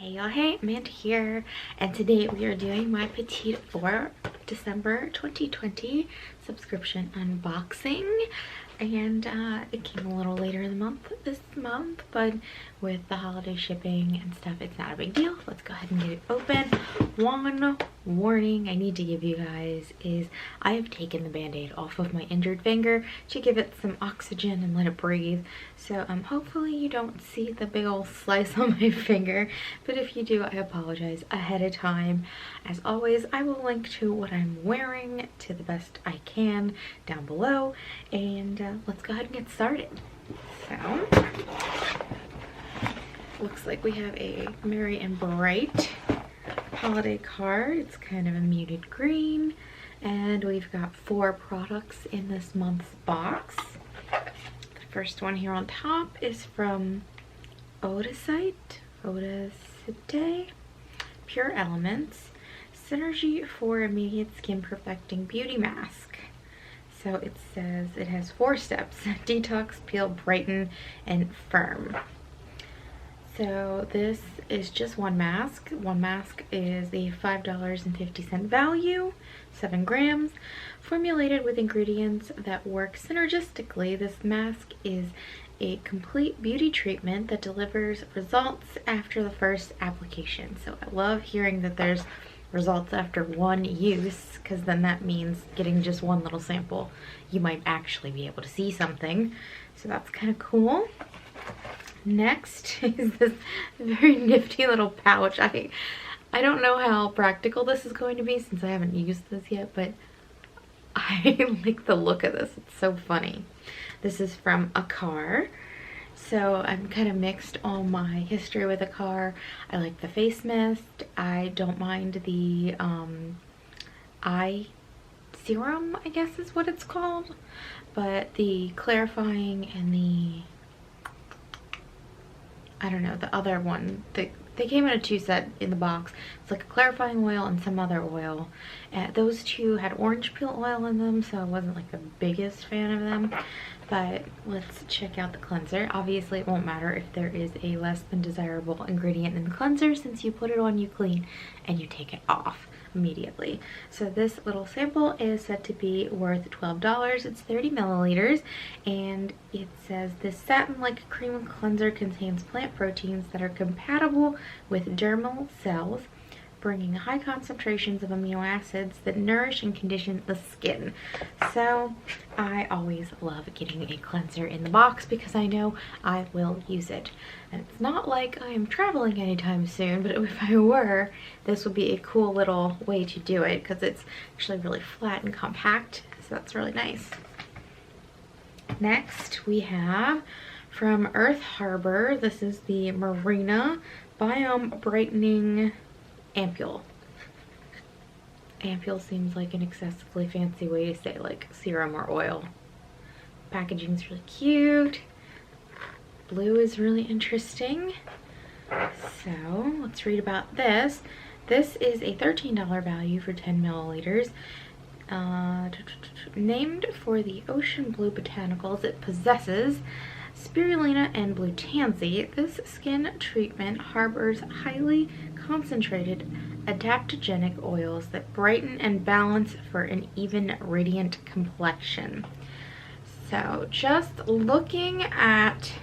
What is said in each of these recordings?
Hey y'all, hey, Amanda here, and today we are doing my PetitVour December 2020 subscription unboxing. And it came a little later in the month this month, but with the holiday shipping and stuff, it's not a big deal. Let's go ahead and get it open. One warning I need to give you guys is I have taken the band-aid off of my injured finger to give it some oxygen and let it breathe. So hopefully you don't see the big old slice on my finger, but if you do, I apologize ahead of time. As always, I will link to what I'm wearing to the best I can down below, and let's go ahead and get started. So, looks like we have a Merry and Bright holiday card. It's kind of a muted green, and we've got 4 products in this month's box. The first one here on top is from Odacite, Pure Elements, Synergy for Immediate Skin Perfecting Beauty Mask. So it says it has 4 steps: detox, peel, brighten, and firm. So this is just one mask. One mask is the $5.50 value, 7 grams, formulated with ingredients that work synergistically. This mask is a complete beauty treatment that delivers results after the first application. So I love hearing that there's results after one use, because then that means getting just one little sample, you might actually be able to see something. So that's kind of cool. Next is this very nifty little pouch. I don't know how practical this is going to be since I haven't used this yet, but I like the look of this. It's so funny. This is from a car. So I'm kind of mixed on my history with a car. I like the face mist. I don't mind the eye serum, I guess is what it's called. But the clarifying and the, I don't know, the other one, they came in a 2-set in the box. It's like a clarifying oil and some other oil. Those 2 had orange peel oil in them, so I wasn't like the biggest fan of them. But let's check out the cleanser. Obviously it won't matter if there is a less than desirable ingredient in the cleanser, since you put it on, you clean, and you take it off immediately. So this little sample is said to be worth $12. It's 30 milliliters, and it says this satin-like cream cleanser contains plant proteins that are compatible with dermal cells, bringing high concentrations of amino acids that nourish and condition the skin. So I always love getting a cleanser in the box because I know I will use it. And it's not like I am traveling anytime soon, but if I were, this would be a cool little way to do it because it's actually really flat and compact, so that's really nice. Next we have from Earth Harbor, this is the Marina Biome Brightening Ampule. Ampule seems like an excessively fancy way to say like serum or oil. Packaging's really cute. Blue is really interesting. So let's read about this. This is a $13 value for 10 milliliters. Named for the ocean blue botanicals it possesses, spirulina and blue tansy, this skin treatment harbors highly concentrated adaptogenic oils that brighten and balance for an even radiant complexion. So just looking at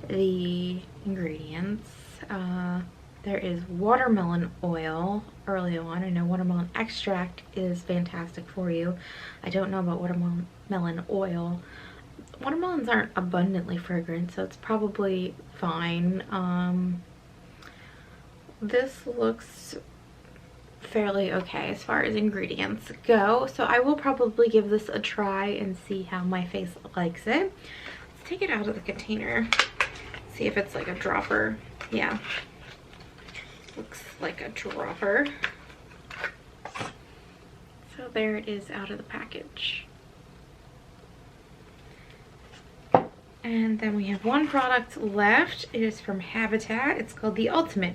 the ingredients, there is watermelon oil early on. I know watermelon extract is fantastic for you. I don't know about watermelon oil. Watermelons aren't abundantly fragrant, so it's probably fine. This looks fairly okay as far as ingredients go, so I will probably give this a try and see how my face likes it. Let's take it out of the container, see if it's like a dropper. Yeah, looks like a dropper. So there it is out of the package. And then we have one product left. It is from Habitat. It's called the Ultimate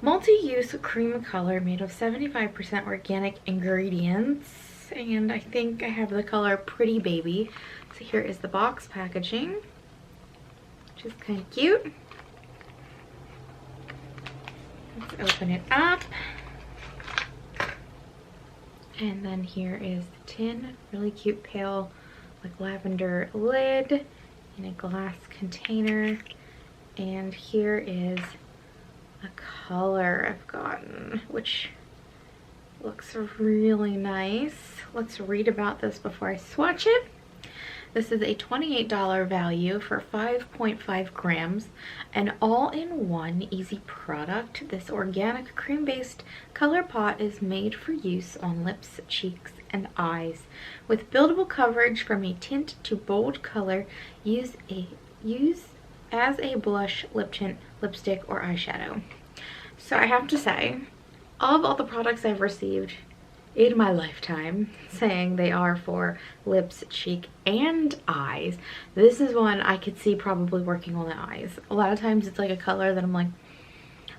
Multi-Use Cream Color, made of 75% organic ingredients. And I think I have the color Pretty Baby. So here is the box packaging, which is kind of cute. Let's open it up. And then here is the tin, really cute pale like lavender lid in a glass container. And here is a color I've gotten, which looks really nice. Let's read about this before I swatch it. This is a $28 value for 5.5 grams, an all-in-one easy product. This organic cream-based color pot is made for use on lips, cheeks, and eyes. With buildable coverage from a tint to bold color, use as a blush, lip tint, lipstick, or eyeshadow. So I have to say, of all the products I've received in my lifetime saying they are for lips, cheek, and eyes, this is one I could see probably working on the eyes. A lot of times it's like a color that I'm like,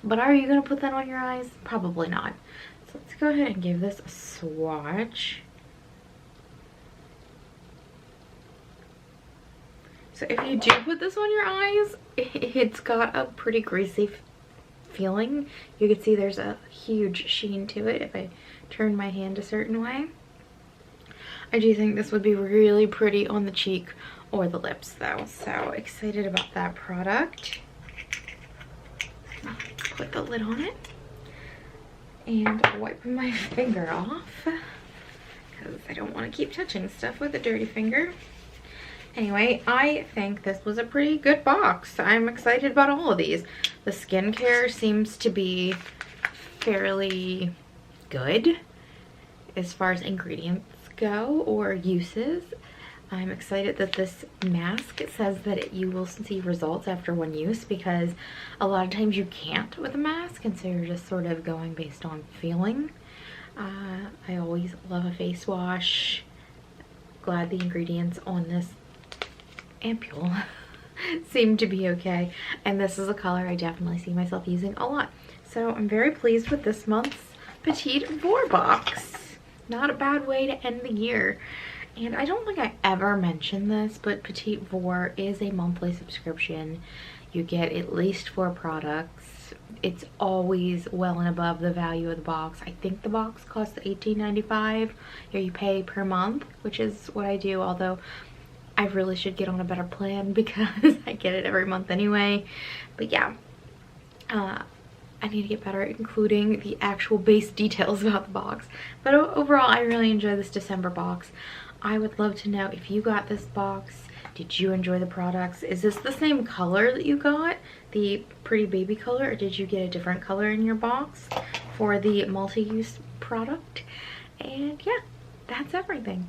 but are you gonna put that on your eyes? Probably not. So let's go ahead and give this a swatch. So if you do put this on your eyes, it's got a pretty greasy feeling. You can see there's a huge sheen to it if I turn my hand a certain way. I do think this would be really pretty on the cheek or the lips though, so excited about that product. Put the lid on it and wipe my finger off because I don't want to keep touching stuff with a dirty finger. Anyway, I think this was a pretty good box. I'm excited about all of these. The skincare seems to be fairly good as far as ingredients go or uses. I'm excited that this mask, it says that you will see results after one use, because a lot of times you can't with a mask, and so you're just sort of going based on feeling. I always love a face wash. Glad the ingredients on this Ampule seem to be okay, and this is a color I definitely see myself using a lot. So I'm very pleased with this month's PetitVour box. Not a bad way to end the year. And I don't think I ever mentioned this, but PetitVour is a monthly subscription. You get at least 4 products. It's always well and above the value of the box. I think the box costs $18.95. Here you pay per month, which is what I do, although I really should get on a better plan because I get it every month anyway. But yeah, I need to get better at including the actual base details about the box. But overall, I really enjoy this December box. I would love to know if you got this box. Did you enjoy the products? Is this the same color that you got, the pretty baby color, or did you get a different color in your box for the multi-use product? And yeah, that's everything.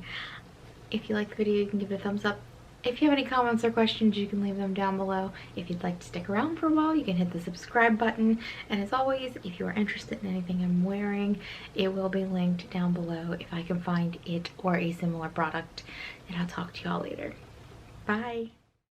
If you liked the video, you can give it a thumbs up. If you have any comments or questions, you can leave them down below. If you'd like to stick around for a while, you can hit the subscribe button. And as always, if you are interested in anything I'm wearing, it will be linked down below if I can find it or a similar product. And I'll talk to y'all later. Bye.